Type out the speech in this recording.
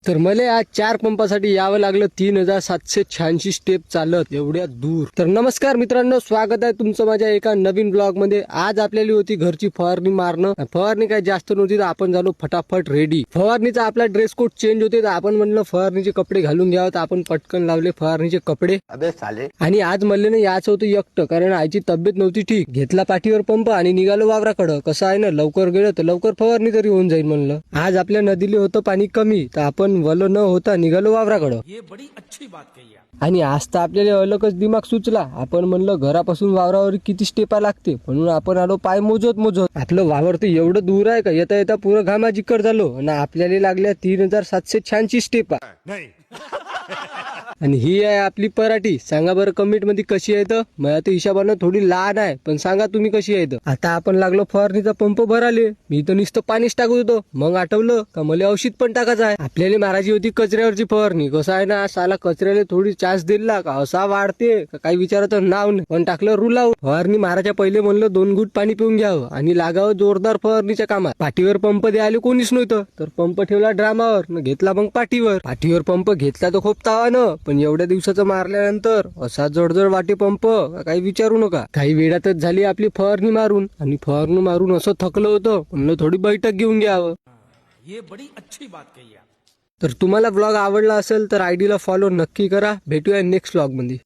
तर मला आज 4 पंपासाठी यावं लागलं 3786 स्टेप चालत एवढ्या दूर। तर नमस्कार मित्रांनो, स्वागत आहे तुमचं माझ्या एका नवीन ब्लॉग मध्ये। आज आपल्याला होती घरची फवारणी मारणं। फवारणी काय जास्त नव्हती तर आपण झालो फटाफट रेडी। फवारणीचा आपला ड्रेस कोड चेंज होते तर आपण म्हणलं फवारणीचे कपडे घालून घ्यावं, तर आपण पटकन लावले फवारणीचे कपडे। अबे साले। आणि आज म्हणले ना याच होतं एकटं, कारण आईची तब्येत नव्हती ठीक। घेतला पाठीवर पंप आणि निघालो वावराकडं। कसं आहे ना, लवकर गेलं तर लवकर फवारणी तरी होऊन जाईल म्हणलं। आज आपल्या नदीले होतं पाणी कमी तर आपण वलो न होता निघालो वावराकडं। ये बड़ी अच्छी बात कही आप। आणि आज तर आपल्याला अलगच दिमाग सुचला। आपण म्हणलं घरापासून वावरावर किती स्टेपा लागते, म्हणून आपण आलो पाय मोजत मोजत। आपलं वावर तर एवढं दूर आहे का येता येता पुरं घामाजिकर झालो आणि आपल्याला लागल्या 3786 स्टेपा। आणि ही आहे आपली पराठी। सांगा बरं कमेंट मध्ये कशी आहे तर। मला तर हिशोबानं थोडी लहान आहे, पण सांगा तुम्ही कशी आहे तर। आता आपण लागलो फवारणीचा पंप भराले। मी तर नुसतं पाणीच टाकत होतो, मग आठवलं का मला औषध पण टाकायचं आहे। आपल्याला मारायची होती कचऱ्यावरची फवारणी। कसं आहे ना, साला कचऱ्याला थोडी चान्स दिला का असा वाढते का काही विचारायचं नाव नाही। पण टाकलं रुलाव। फवारणी मारायच्या पहिले म्हणलं 2 घूट पाणी पिऊन घ्यावं आणि लागावं जोरदार फवारणीच्या कामात। पाठीवर पंप द्यायला कोणीच नव्हतं, तर पंप ठेवला ड्रामावर न घेतला मग पाठीवर पंप घेतला तर खूप तावानं, पण एवढ्या दिवसाचं मारल्यानंतर असा जडजड वाटे पंप काही विचारू नका। काही वेळातच झाली आपली फवारणी मारून, आणि फवारणी मारून असं थकलं होतं, म्हणलं थोडी बैठक घेऊन घ्यावं। ये बड़ी अच्छी बात कही आप। तर तुम्हाला ब्लॉग आवडला असेल तर आयडीला फॉलो नक्की करा। भेटूया नेक्स्ट ब्लॉग मध्ये।